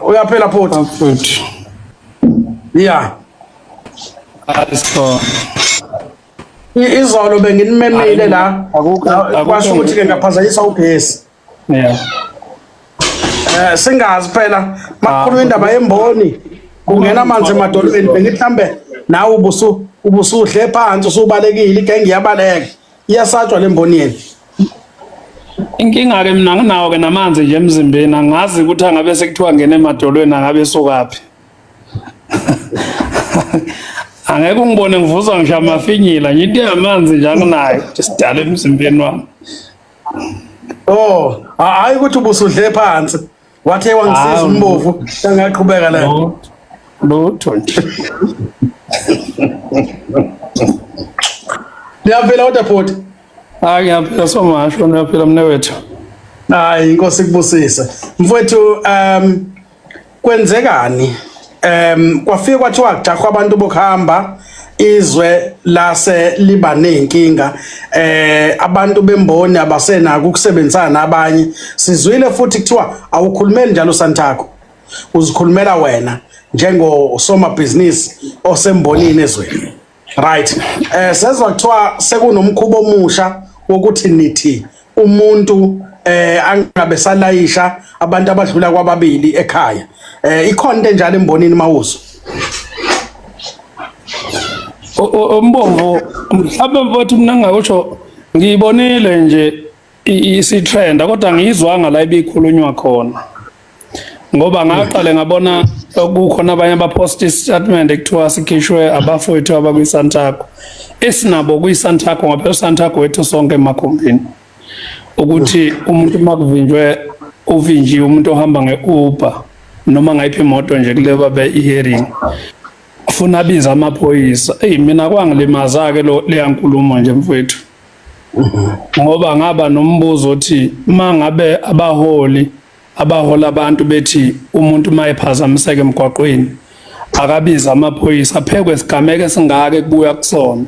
Uyaphela phothi. Yeah. Ayiso. Izolo benginimemile la kwasho ukuthi ke ngaphazanyisa ugesi. Yeah. Singazi phela makukhuluma indaba yemboni kungena amanzi emadolweni bengihlambe nawe ubusuhle phansi usubalekile igenge iyabaleka iyasatshwa lemboni yeni. Inkinga ke mina nginawo ke namanzi nje emzimbeni angazi ukuthi angabe sekuthiwa ngene emadolweni angabe sokaphi. Angeke ungibone ngivuzwa ngisha amafinyila nje into yamanzi nje anginayo isidala emzimbeni wami. Oh, hayi ukuthi ubusudle phansi. Wathe wangisiza umbovu ngaqhubeka la. Lutho nje. Niyaphela kodwa phothi. Hayi ngiyaphela somasho niyaphela mnewethu. Hayi inkosi kubusise. Mfowethu kwenzekani? Kwafika kwathiwa kujahwa abantu bokuhamba izwe lase liba nenkinga abantu bemboni abasenaka ukusebenzisana nabanye sizwile futhi kuthiwa awukhulumeli njalo Santaco uzikhulumela wena njengosomabhizinisi osembonini ezweni right sezwa kuthiwa sekunomkhubo omusha wokuthi nithi umuntu angabe salayisha abantu abadlula kwababili ekhaya ikhonto njalo embonini mawuzo Umbombo mhlawumbe mfowethu mina ngakusho ngiyibonile nje isi-trend kodwa ngiyizwanga la ibikhulunywa khona ngoba ngaqale ngabona kukhona abanye abapost statement ekuthiwa sikhishwe abafowethu abakwi-Santaco esinabo kwi-Santaco ngaphela Santaco wethu sonke emakhumbini ukuthi umuntu makuvinjwe uvinjiwe umuntu ohamba nge-Uber noma ngayiphi imoto nje kule babe i-hearing ufuna biza amaphoyisa mina kwangilimaza ke le yankulumo nje mfowethu ngoba ngaba nombuzo othi mangabe abahola abantu bethi umuntu mayephazamiseke emgwaqweni akabiza amaphoyisa phekwe sigameke singake kubuya kusona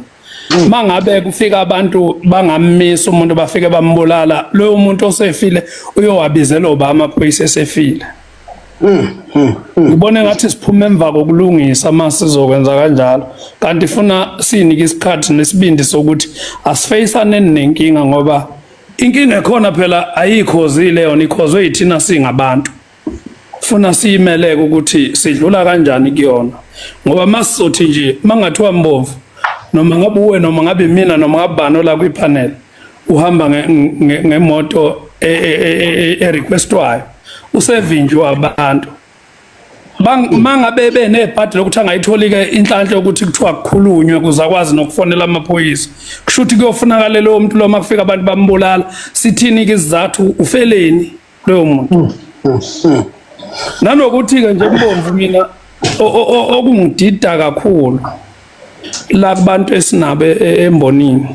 mangabe kufika abantu bangammisa umuntu bafike bambulala lo muntu osefile uyowabizela oba amaphoyisa esefile ngibone ngathi siphuma emva kokulungisa masizokwenza kanjalo kanti funa sinike isikhathi nesibindi sokuthi asifeyisane nenkinga ngoba inkinga ekhona phela ayikhozile yona ikhozwe yithina singabantu funa siyimeleke ukuthi sidlula kanjani kuyona ngoba masizothi nje mangathiwa Mbovu noma ngabe uwe noma ngabe mina noma ngabe bani la kwipanel uhamba ngemoto requestwayo usevinjwa abantu mangabe benebhadi lokuthi angayitholi ke inhlanhla yokuthi kuthiwa kukhulunywe kuzakwazi nokufonela amaphoyisa kushuthi kuyofunakala lo muntu lo makufika abantu bambulala sithini ke isizathu ufeleni lo muntu nanokuthi ke nje Mbomvu mina okungidida kakhulu la kubantu esinabo embonini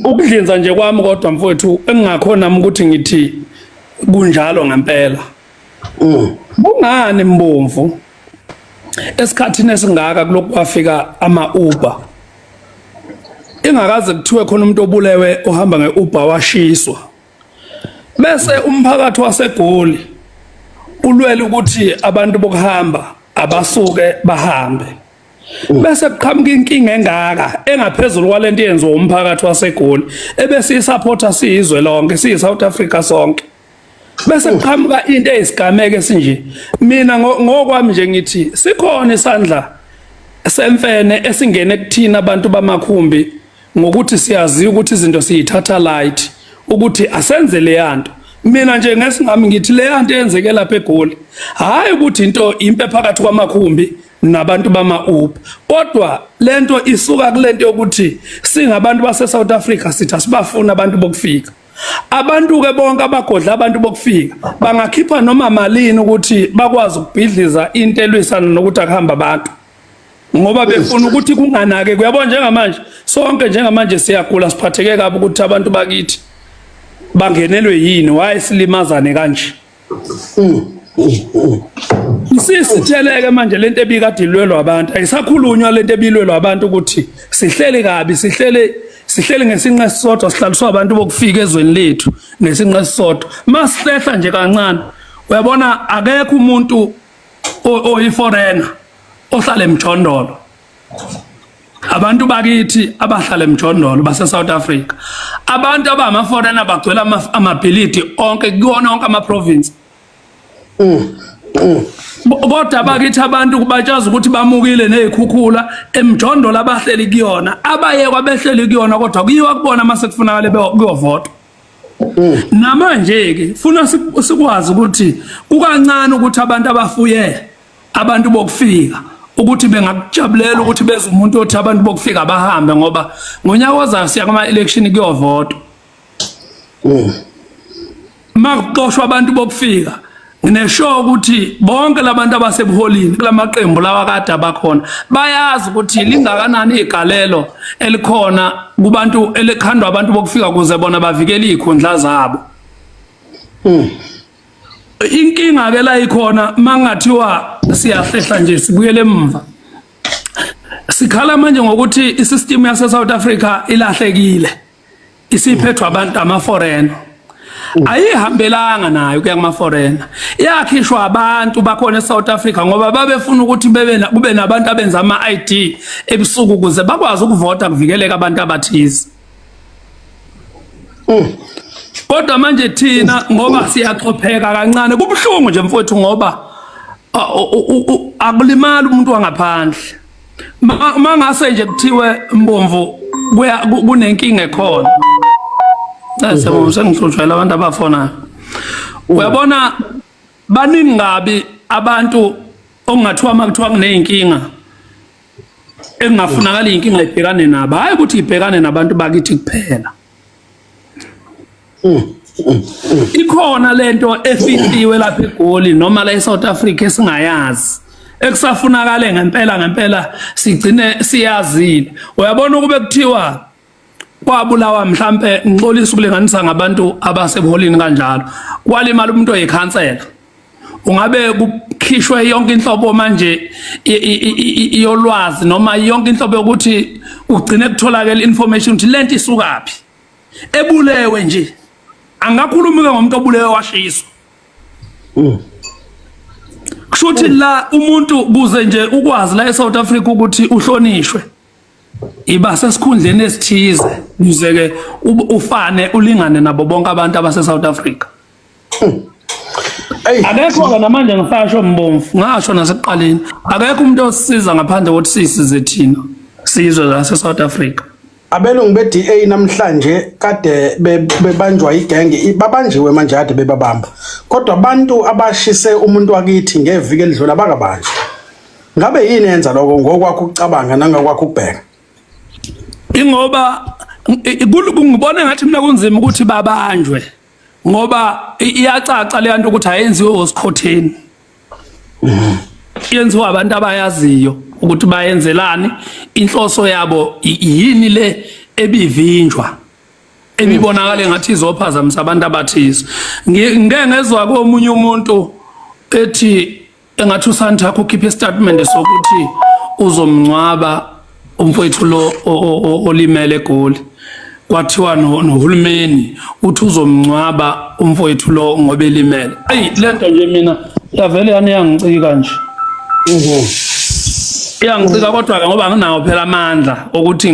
ukudlinza nje kwami kodwa mfowethu engingakhona ukuthi ngithi kunjalo ngempela bungani Mbomvu esikhathini esingaka kuloko kwafika ama-Uber ingakaze kuthiwe khona umuntu obulewe ohamba nge-Uber washiswa bese umphakathi waseGoli ulwele ukuthi abantu bokuhamba abasuke bahambe bese kuqhamuka inkinga engaka engaphezulu kwalento yenziwa umphakathi waseGoli ebese isupporta siyizwe lonke siyi-South Africa sonke bese kuqhamuka into eyisigameke sinje mina ngokwami nje ngithi sikhona isandla semfene esingene kuthina abantu bamakhumbi ngokuthi siyazi ukuthi izinto siyithatha light ukuthi asenze le yanto mina nje ngesingami ngithi le yanto eyenzeke lapha eGoli hayi ukuthi into impe phakathi kwamakhumbi nabantu bama-Uber kodwa lento isuka kulento yokuthi singabantu base South Africa sithi asibafuna abantu bokufika abantu ke bonke abagodla abantu bokufika bangakhipha noma malini ukuthi bakwazi ukubhidliza into elwisana nokuthi akuhamba abantu ngoba befuna ukuthi kunganake kuyabona njengamanje sonke njengamanje siyagula siphatheke kabi ukuthi abantu bakithi bangenelwe yini wayesimazane kanje Sisitheleke manje lento ebikade ilwelwa abantu ayisakhulunywa lento ebilwelwa abantu ukuthi sihlele kabi sihlele ngesinqa sisodwa sihlaliswa abantu bokufika ezweni lethu ngesinqa sisodwa masihlela nje kancane uyabona akekho umuntu oyiforeigner ohlala emjondolo. Abantu bakithi abahlala emjondolo base South Africa, abantu abamaforeigner bagcwela amabhilidi onke kuwona onke ama province. Kodwa bakithi abantu kubatshaza ukuthi bamukile nezikhukhula emjondolo abahleli kuyona, abaye kwabehleli kuyona kodwa kuyiwa kubona mase kufunakala kuyovota. Namanje ke funa sikwazi ukuthi kukancane ukuthi abantu abafuye abantu bokufika ukuthi bengakujabulela ukuthi beze umuntu othi abantu bokufika bahambe ngoba ngonyaka ozayo siya kuma election kuyovota. Makuxoshwa abantu bokufika nginesho ukuthi bonke labantu abasebuholini kulamaqembu lawa kade abakhona bayazi ukuthi lingakanani igalelo elikhona kubantu elikhandwa abantu bokufika kuze bona bavikele izikhundla zabo. Inkinga ke la ikhona mangathiwa siyahlehla nje sibuyele emva. Sikhala manje ngokuthi isystem yase South Africa ilahlekile. Isiphethwa abantu ama-foreigner. Ayihambelanga nayo kuya kuma-foreigner. Yakhishwa abantu bakhona eSouth Africa ngoba babefuna ukuthi kube nabantu abenza ama-ID ebusuku kuze bakwazi ukuvota kuvikeleka abantu abathize. Kodwa manje thina ngoba siyaxopheka kancane kubuhlungu nje mfowethu ngoba akulimali umuntu wangaphandle. Mangase nje kuthiwe Mbomvu kunenkinga ekhona. Sengihlushela abantu abafona. Uyabona baningi ngabi abantu ongathiwa makuthiwa kuneyinkinga engafunakala inkinga ibhekane nabo, hayi ukuthi ibhekane nabantu bakithi kuphela. Ikhona lento efihliwe lapha eGoli noma la eSouth Africa esingayazi ekusafunakala ngempela sigcine siyazile. Uyabona ukube kuthiwa kwabulawa mhlambe ngixolisa ukulinganisa ngabantu abasebuholini kanjalo kwalimala umuntu oyikhansela, ungabe kukhishwe yonke inhlobo manje yolwazi noma yonke inhlobo yokuthi ugcine kutholakala information ukuthi lento isukaphi ebulewe nje. Angakhuluma ngomuntu obulewe washiswa. Kushuthi la umuntu kuze nje ukwazi la eSouth Africa ukuthi uhlonishwe iba sesikhundleni esithize ukuze ke ufane ulingane nabo bonke abantu abase South Africa. Akekho namanje ngisasho Mbomvu, ngasho nasekuqaleni akekho umuntu osisiza ngaphandle kokuthi sisize thina sizwe la eSouth Africa. Abelungu be-DA namhlanje kade bebanjwa igenge, babanjiwe manje kade bebabamba. Kodwa abantu abashise umuntu wakithi ngeviki elidlula bakabanjwa. Ngabe yini yenza lokho ngokwakho ukucabanga nangakwakho ukubheka? Ingoba ngibona ngathi mina kunzima ukuthi babanjwe ngoba iyacaca le nto ukuthi ayenziwe osikhotheni. Yenziwa abantu abayaziyo ukuthi bayenzelani, inhloso yabo yini le ebivinjwa ebibonakala ngathi izophazamisa abantu abathize. Ngeke ngezwe komunye umuntu ethi engathi uSantakho ukhipha istatement sokuthi uzomncwaba umfowethu lo olimele eGoli. Kwathiwa noHulumeni uthi uzomncwaba umfowethu lo ngoba elimele. Lento nje mina yavele yaniyangicika nje. Iyangicika kodwa ke ngoba nginawo phela amandla ukuthi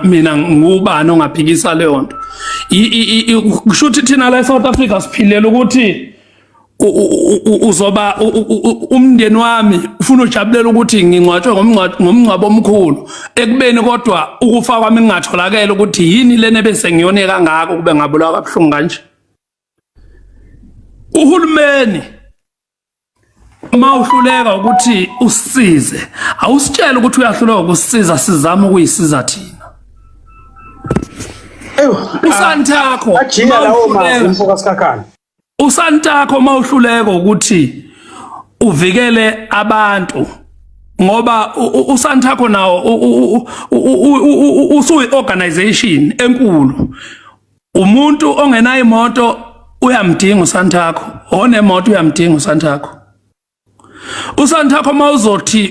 mina ngubani ongaphikisa leyo nto. Kushuthi thina la eSouth Africa siphilela ukuthi uzoba umndeni wami ufuna ujabulela ukuthi ngingcwatshwe ngomncwabo omkhulu ekubeni kodwa ukufa kwami ngingatholakala ukuthi yini lene bese ngiyone kangaka kube ngabulawa kabuhlungu kanje. Uhulumeni mawuhluleka ukuthi usisize awusitshela ukuthi uyahluleka ukusisiza sizama ukuyisiza thina. uSantakho ajika lawo mfocus kakhani. uSantakho mawuhluleka ukuthi uvikele abantu ngoba uSantakho nawo usuyi organization enkulu. Umuntu ongenayo imoto uyamdinga uSantakho, onemoto uyamdinga uSantakho. uSantakho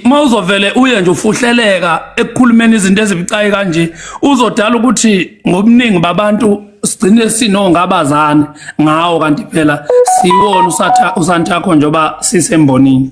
mawuzovele uye nje ufuhleleka ekukhulumeni izinto ezibucayi kanje uzodala ukuthi ngobuningi babantu sigcine sinongabazane ngawo kanti phela siwona uSantakho njoba sisembonini.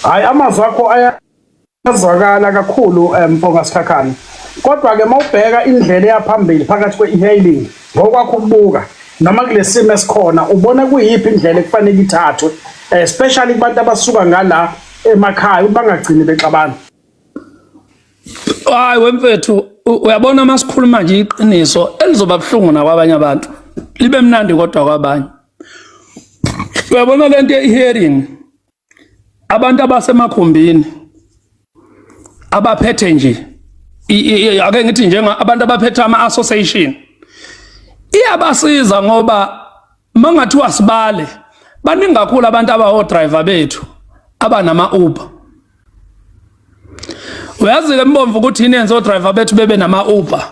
Hayi amazwi akho ayazwakala kakhulu Mponga Sikhakhane. Kodwa ke mawubheka indlela yaphambili phakathi kwe-e-hailing ngokwakho ukubuka noma kule simo esikhona ubona kuyiphi indlela ekufanele ithathwe especially kubantu abasuka ngala emakhaya bangagcini bexabana. Hayi wemfethu uyabona masikhuluma nje iqiniso elizoba buhlungu nakwabanye abantu libe mnandi kodwa kwabanye. Uyabona lento ye-hearing abantu abasemakhumbini abaphethe nje ake ngithi njenga abantu abaphethe ama-association iyabasiza ngoba mangathiwa sibale baningi kakhulu abantu abawo-driver bethu abanama-Uber. Uyazi-ke Mbomvu ukuthi yini yenza o-driver bethu bebe nama-Uber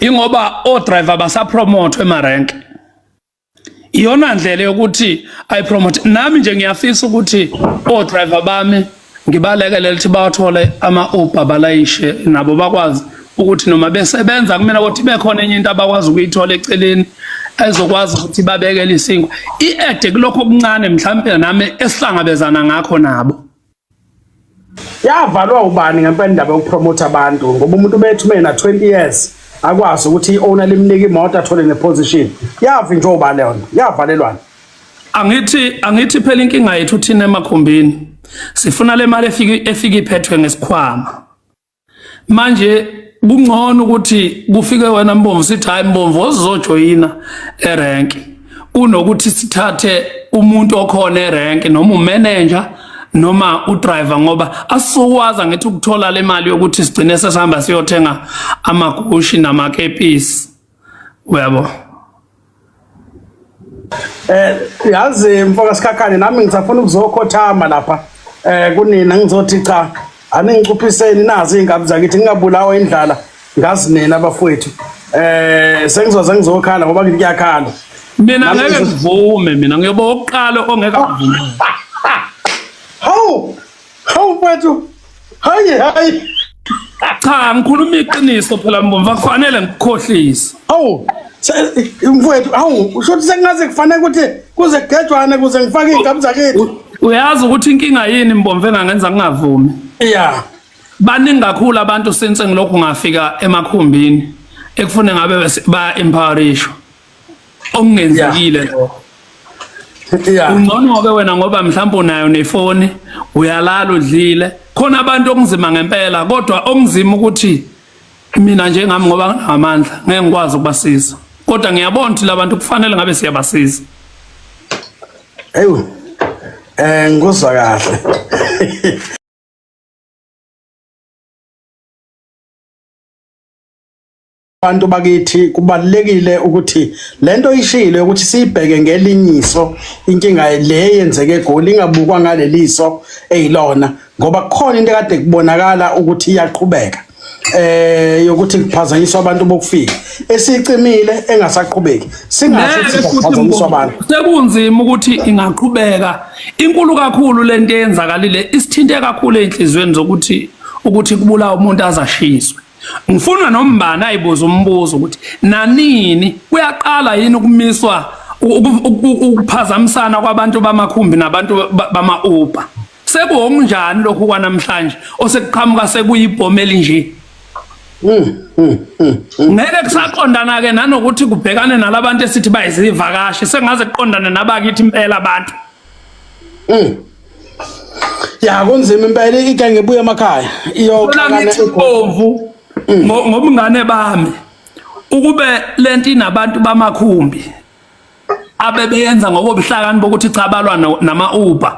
ingoba o-driver basapromote emarenke. Iyona ndlela yokuthi ayipromote. Nami nje ngiyafisa ukuthi o-driver bami ngibalekele lithi bawathole ama-Uber balayishe nabo bakwazi ukuthi noma besebenza kumele ukuthi bekhona enye into abakwazi ukuyithola eceleni ezokwazi ukuthi babekele isinkwa. I-add kulokho okuncane mhlawumbe nami esihlangabezana ngakho nabo. Yavalwa ubani ngempela indaba yokupromote abantu ngoba umuntu bethu mena 20 years akwazi ukuthi i-owner limnika imoto athole neposition. Yavinjwa ubani yona? Yavalelwana. Angithi phela inkinga yethu thina emakhumbini sifuna le mali efika iphethwe ngesikhwama. Manje kungcono ukuthi kufike wena Mbomvu sithi hayi Mbomvu ozojoyina erenki kunokuthi sithathe umuntu okhona erenki noma umanager noma udriver ngoba asizokwazi ngithi ukuthola le mali yokuthi sigcine sesihamba siyothenga amagushi namakepisi. Uyabo? Yazi Mfoka Sikhakhane nami ngisafuna ukuzokhothama lapha kunina ngizothi cha aningicuphiseni nazi ingabi zakithi ngingabulawa indlala ngazi nina abafowethu sengizoza ngizokhala ngoba ngithi kuyakhala. Mina ngeke ngivume mina ngiyoba oqala ongeka kuvume. Hawu mfowethu hayi Cha ngikhuluma iqiniso phela Mbomvu akufanele ngikukhohlise. Hawu mfowethu hawu usho ukuthi sengaze kufanele ukuthi kuze kugejwane kuze ngifake ingabi zakithi. Uyazi ukuthi inkinga yini Mbomvu engangenza ngingavumi? Yeah. Baningi kakhulu abantu since ngilokhu ngafika emakhumbini ekufune ngabe ba empowerishwa. Okungenzekile lo. Yeah. Ungcono ke wena ngoba mhlawumbe unayo nefoni uyalala udlile. Khona abantu okuzima ngempela kodwa okuzima ukuthi mina njengami ngoba ngamandla ngeke ngikwazi ukubasiza. Kodwa ngiyabona ukuthi labantu kufanele ngabe siyabasiza. Eyo. Ngizwa kahle. Abantu bakithi kubalekile ukuthi lento ishilo ukuthi siyibheke ngelinyiso inkinga le yenzeke eGoli ingabukwa ngaleliso eyilona ngoba kukhona into ekade kubonakala ukuthi iyaqhubeka yokuthi kuphazanyiswa abantu bokufika esicimile engasaqhubeki singathi kuphazanyiswa abantu. Sekunzima ukuthi ingaqhubeka inkulu kakhulu lento eyenzakalile isithinte kakhulu enhlizweni zokuthi kubulawa umuntu azashiswe. Ngifuna nombani ayibuza umbuzo ukuthi nanini kuyaqala yini ukumiswa ukuphazamisana kwabantu bamakhumbi nabantu bama-Uber. Sekuwonjani lokhu kwanamhlanje osekuqhamuka sekuyibhomeli nje. Ngeke kusaqondana ke nanokuthi kubhekane nalabantu esithi bayizivakashi sengaze kuqondane nabakithi impela abantu. Ya kunzima impela igenge ebuya emakhaya iyoqala Mbomvu ngobungane bami ukube lento inabantu bamakhumbi abebeyenza ngobuhlakani bokuthi cha balwa nama-Uber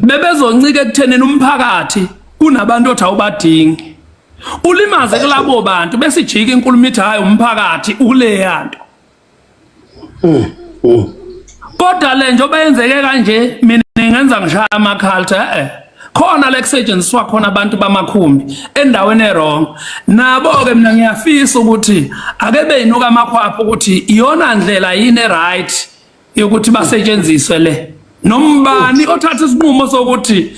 bebezoncika ekuthenini umphakathi kunabantu othi awubadingi ulimaze kulabo bantu besijika inkulumo ithi hayi umphakathi uleyanto. Kodwa le njoba yenzeke kanje mina ngenza ngishaya amakhalta khona la kusetshenziswa khona abantu bamakhumbi endaweni erong nabo ke mina ngiyafisa ukuthi ake beyinuka amakhwapho ukuthi iyona ndlela yini right yokuthi basetshenziswe le nombani othatha isinqumo sokuthi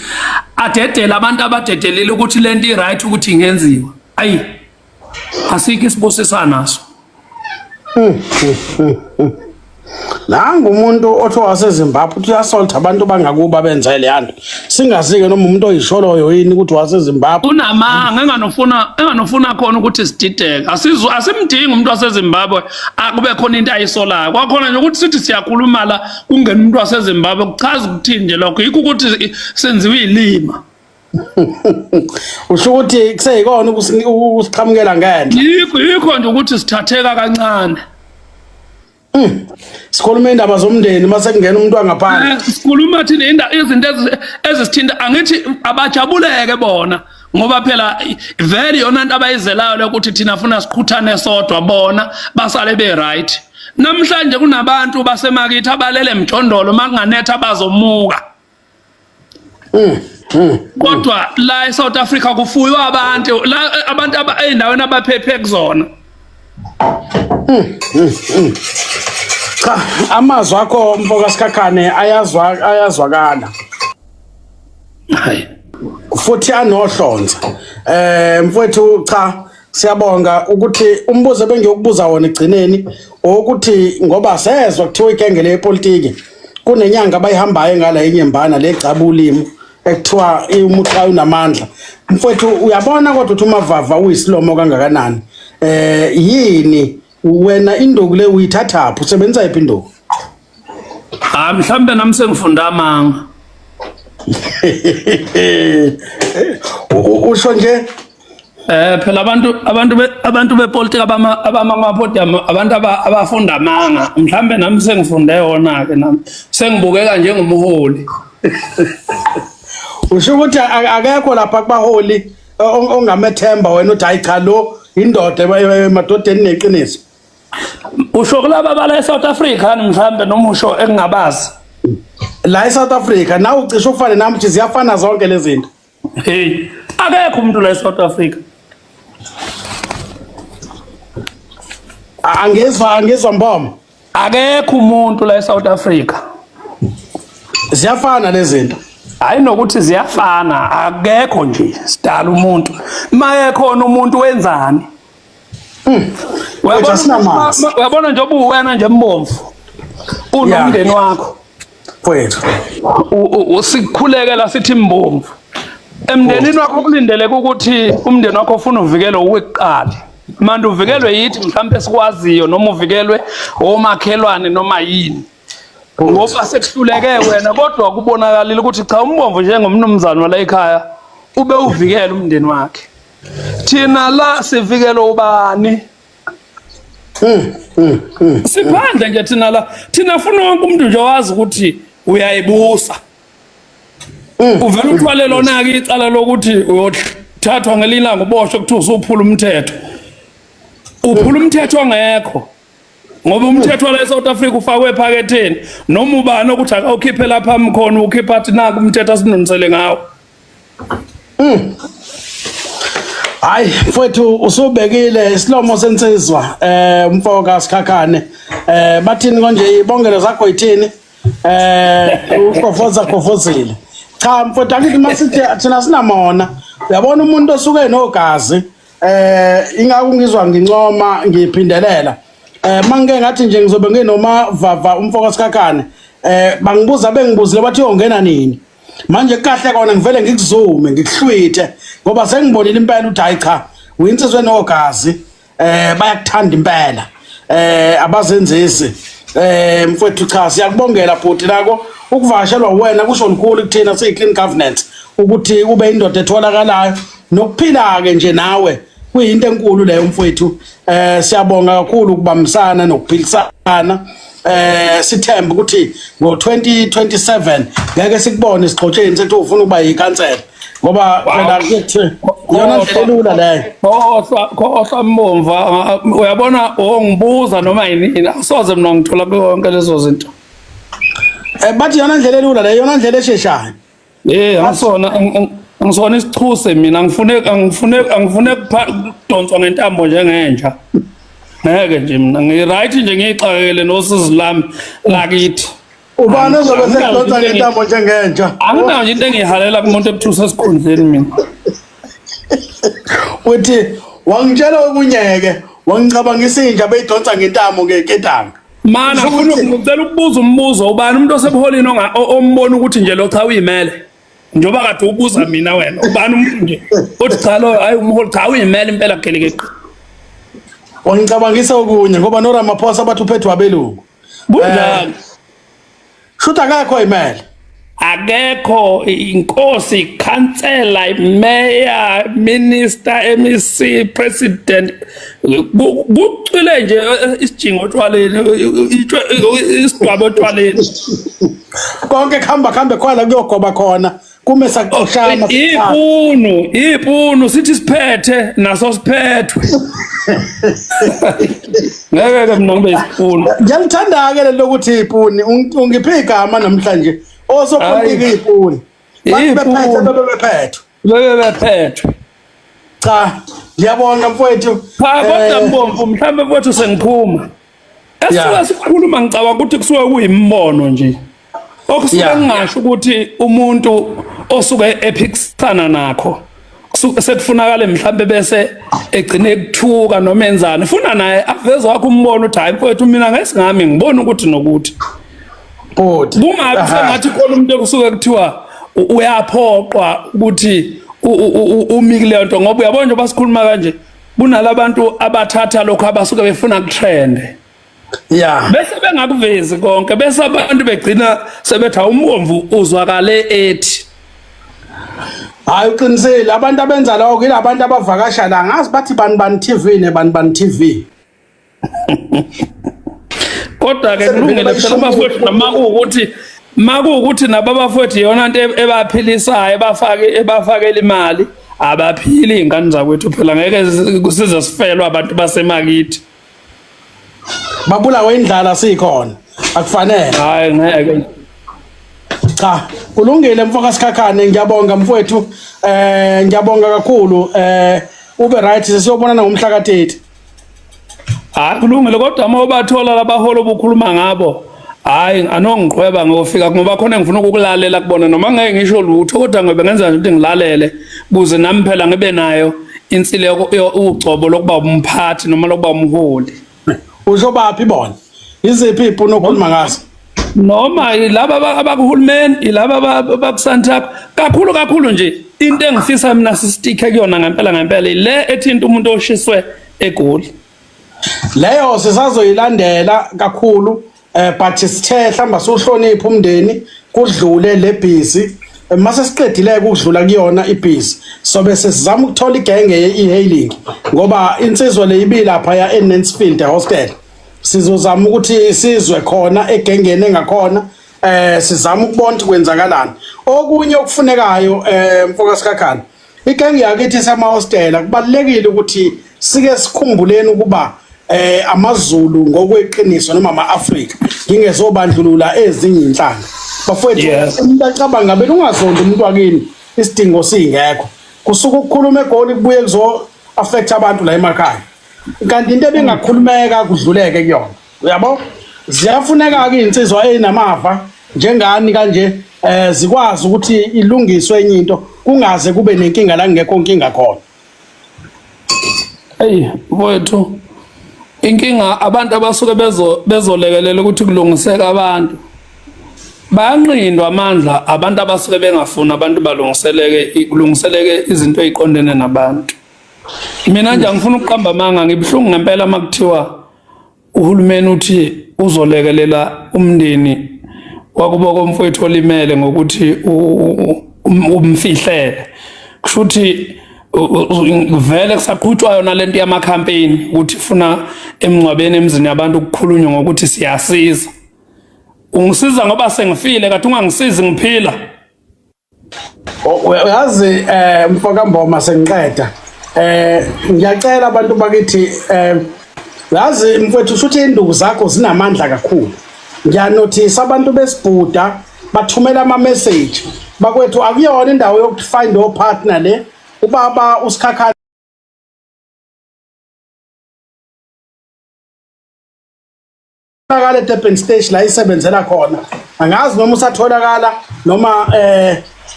adedela abantu abadedelile ukuthi lento i right ukuthi ingenziwa ayi asikho isibusisa naso. Nangu umuntu otho waseZimbabwe uthi assault abantu bangakuba benza le yanto. Singazike noma umuntu oyisholoyo yini ukuthi waseZimbabwe. Unamanga enganofuna khona ukuthi sidideke. Asimdingi umuntu waseZimbabwe akube khona into ayisolayo. Kwakhona nje ukuthi sithi siyakhuluma la kungena umuntu waseZimbabwe kuchaza ukuthini nje lokho. Yikho ukuthi senziwe ilima. Usho ukuthi kuseyikona ukusiqhamukela ngento. Yikho nje ukuthi sithatheka kancane. Sikhuluma indaba zomndeni mase kungena umuntu angaphandle. Sikhuluma thina izinto ezisithinta angithi abajabuleke bona ngoba phela vele yona into abayizelayo ukuthi thina afuna sikhuthane sodwa bona basale be right. Namhlanje kunabantu basemakithi abalele emjondolo makunganetha bazomuka. Kodwa la eSouth Africa kufuywa abantu la abantu endaweni abaphephe kuzona. Cha amazwi akho mfoka Sikhakhane ayazwakala. Hayi. Futhi anohlonza. Mfowethu cha siyabonga ukuthi umbuzo bengiyokubuza wona egcineni ukuthi ngoba sezwe kuthiwa igenge lepolitiki kunenyanga abayihambayo ngala enyembana legcaba ulimi ekuthiwa umuqa unamandla. Mfowethu uyabona kodwa ukuthi umavava uyisilomo kangakanani. Yini wena induku le uyithathaphi usebenzisa iphi induku? Mhlambe nami sengifunda amanga. Usho nje Phela abantu bepolitiki abamapodium abantu abafunda amanga. Mhlambe nami sengifunde yona ke nami sengibukeka njengomholi. Usho ukuthi akekho lapha kubaholi ongamethemba wena uthi hayi cha lo indoda emadodeni neqiniso. Usho kulaba bala eSouth Africa mhlambe noma usho engingabazi. La eSouth Africa nawe ucishe ufane nami ukuthi ziyafana zonke lezi zinto. Hey, akekho umuntu la eSouth Africa. Angizwa mbomo. Akekho umuntu la eSouth Africa. Ziyafana lezi zinto. Hayi nokuthi ziyafana akekho nje sidala umuntu. Maye khona umuntu wenzani? Uyabona nje obuwena nje mbomvu. Unomndeni wakho. Mfowethu. Usikhulekela sithi mbomvu. Emndenini wakho kulindeleke ukuthi umndeni wakho ufuna uvikelwe ukuqala. Manje uvikelwe yithi mhlawumbe sikwaziyo noma uvikelwe omakhelwane noma yini. Ngoba sekuhluleke wena kodwa kubonakalile ukuthi cha umbomvu njengomnumzane wala ekhaya ube uvikele umndeni wakhe. Thina la sivikele ubani? Siphandle nje thina la thina funa wonke umuntu nje wazi ukuthi uyayibusa. Uvela uthwale lona ke icala lokuthi uyothathwa ngelilanga uboshwe kuthi usuphula umthetho. Uphula umthetho ongekho. Ngoba umthetho la eSouth Africa ufakwe ephaketheni noma ubani ukuthi akawukhiphe lapha mkhona ukhipha athi naku umthetho asinunisele ngawo. Hayi mfowethu usubekile isilomo sensizwa mfoka Sikhakhane bathini konje ibongelo zakho yithini uqofozile cha mfowethu akithi masithi thina sinamona uyabona umuntu osuke nogazi ingakungizwa ngincoma ngiphindelela mangeke ngathi nje ngizobe nginoma vava umfoka Sikhakhane bangibuza bengibuzile bathi uyongena nini manje kahle kona ngivele ngikuzume ngikuhlwithe ngoba sengibonile impela uthi hayi cha uyinsizwe nogazi bayakuthanda impela abazenzisi mfowethu cha siyakubongela bhuti lako ukuvakashelwa wena kusho likhulu kuthina siyi clean governance ukuthi ube indoda etholakalayo nokuphila ke nje nawe kuyinto enkulu leyo mfowethu siyabonga kakhulu ukubambisana nokuphilisana sithemba ukuthi ngo2027 ngeke sikubone sigxotsheni sethi ufuna ukuba yikansela ngoba phela kuthi yona ntelula leyo khohla mbomva uyabona ongibuza noma yini asoze mina ngithola konke lezo zinto bathi yona ndlela elula leyo yona ndlela esheshayo angisona isichuse mina angifune kudonswa ngentambo njengenja ngeke nje mina ngiright nje ngixakekele nosizi lami lakithi ubani ozobe sekudonsa ngentambo njengenja anginayo nje into engihalela kumuntu ebuthusa esikhundleni mina uthi wangitshela okunyeke wangicabangisa inja beyidonsa ngentamo ngeketanga Mana ngifuna ngicela ukubuza umbuzo ubani umuntu osebuholini ombona ukuthi nje lo cha uyimele njoba kade ubuza mina wena ubani umuntu nje uthi cha lo hayi umholi cha uyimele impela kugeleke wangicabangisa okunye ngoba no Ramaphosa bathi uphethwe abelungu bunjani shutha akakho imali akekho inkosi councillor mayor minister MEC president kucile nje isijingo otshwaleni isidwabo otshwaleni konke kuhamba khona kuyogoba khona kume saxoshana ipunu sithi siphethe naso siphethwe ngeke mina ngibe isipunu ngiyalithanda ke lokuthi ipuni ungiphe igama namhlanje osopolitiki ipuni bebephethe cha ngiyabonga mfowethu kodwa mbomvu mhlambe mfowethu sengiphuma esisuka sikhuluma ngicabanga ukuthi kusuke kuyimbono nje okusuke ngingasho ukuthi umuntu osuke ephikisana nakho sekufunakala mhlambe bese egcine ekuthuka noma enzani funa naye aveze wakhe umbono uthi hayi mfowethu mina ngesingami ngibona ukuthi nokuthi bungabe sengathi khona umuntu okusuke kuthiwa uyaphoqwa ukuthi umikile nto ngoba uyabona nje basikhuluma kanje kunalabantu abathatha lokho abasuke befuna kutrende bese bengakuvezi konke bese abantu begcina sebetha umomvu uzwakale ethi hayi uqinisele abantu abenza lokho yilabantu abavakasha la ngazi bathi bani TV nebani TV kodwa ke kulungile phela abafowethu makuwukuthi nababafowethu yona into ebaphilisayo ebafakela imali abaphili ingane zakwethu phela ngeke size sifelwe abantu basemakithi babulawe indlala sikhona akufanele hayi ngeke cha kulungile mfoka Sikhakhane ngiyabonga mfowethu ngiyabonga kakhulu ube right sesiyobonana ngomhla ka30 hayi kulungile kodwa uma ubathola labaholo obukhuluma ngabo hayi anongiqhweba ngofika ngoba khona ngifuna ukulalela kubona noma ngeke ngisho lutho kodwa ngobe ngenza nje ukuthi ngilalele kuze nami phela ngibe nayo insile ugcobo lokuba umphathi noma lokuba umholi usho baphi bona iziphi ipuno okhuluma ngazo noma laba abakuhulumeni ilaba abakusantha kakhulu nje into engifisa mina sistikhe kuyona ngempela le ethinta umuntu oshiswe eGoli leyo sisazoyilandela kakhulu but sithe hlamba sohlonipha umndeni kudlule le busy mase siqedile ukudlula kuyona ibhizi so bese sizama ukuthola igenge ye-e-hailing ngoba insizwa le ibila lapha ya eNansfield hostel sizozama ukuthi sizwe khona egengeni engakhona sizama ukubona ukuthi kwenzakalani okunye okufunekayo mfoka Sikhakhane igenge yakithi sema hostel kubalekile ukuthi sike sikhumbuleni ukuba amaZulu ngokweqiniso noma ama-Afrika ngingezobandlulula ezinye inhlanga bafowethu umuntu acabanga ngabe ungazonda umuntu wakini isidingo singekho kusuka ukukhuluma eGoli kubuye kuzo affect abantu la emakhaya kanti into ebingakhulumeka kudluleke kuyona uyabo ziyafuneka ke insizwa enamava njengani kanje zikwazi ukuthi ilungiswe enye into kungaze kube nenkinga la ngekho inkinga khona hey mfowethu inkinga abantu abasuke bezolekelela ukuthi kulungiseke abantu bayanqindwa amandla abantu abasuke bengafuni abantu kulungiseleke izinto eziqondene nabantu mina nje ngifuna ukuqamba amanga ngibhlungu ngempela makuthiwa uhulumeni uthi uzolekelela umndeni wakubo komfowethu olimele ngokuthi umfihlele kushuthi vele kusaqhutshwa yona lento yama campaign ukuthi funa emngcwabeni emzini yabantu ukukhulunywa ngokuthi siyasiza ungisiza ngoba sengifile kade ungangisizi ngiphila uyazi mfoka Mboma sengiqeda ngiyacela abantu bakithi yazi mfowethu ushuthi induku zakho zinamandla kakhulu ngiyanothisa abantu besibhuda bathumela ama message bakwethu akuyona indawo yokufind o partner le ubaba uSikhakhane akale Durban stage la isebenzela khona angazi noma usatholakala noma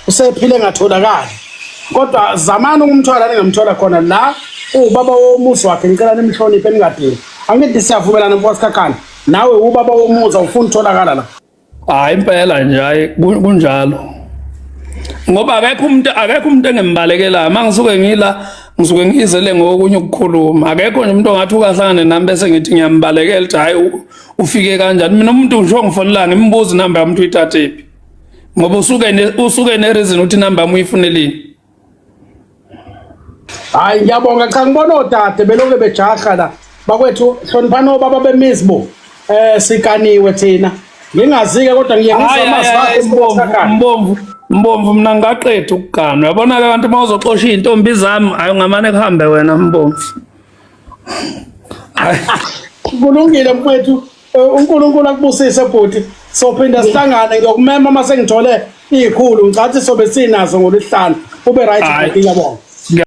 usephile ngatholakala kodwa zamani ukumthola ningamthola khona la ubaba womuzi wakhe ngicela nimhloniphe ningadini angithi siyavumelana mfowethu Khakhane nawe ubaba womuzi awufuni utholakala la hayi impela nje hayi kunjalo ngoba akekho umuntu engembalekelayo mangisuke ngila ngisuke ngizele ngokunye ukukhuluma akekho nje umuntu ongathi ukahlangane nami bese ngithi ngiyambalekela ukuthi hayi ufike kanjani mina umuntu ngisho ngifonela ngimbuza inamba yami uyithathephi ngoba usuke nereason ukuthi inamba yami uyifunelini hayi ngiyabonga cha ngibona odade beloke bejaha la bakwethu hloniphana obaba bemizbo sikaniwe thina ngingazike kodwa ngiye ngizama Mbomvu mina ngaqeda ukuganwa uyabona ke abantu mawuzoxosha izintombi zami hayi ngamane kuhambe wena Mbomvu kulungile mfowethu uNkulunkulu akubusise bhuti sophinda sihlangane ngokumema mase ngithole izikhulu ngicathi sobe sinazo ngolisihlanu ube right ngiyabonga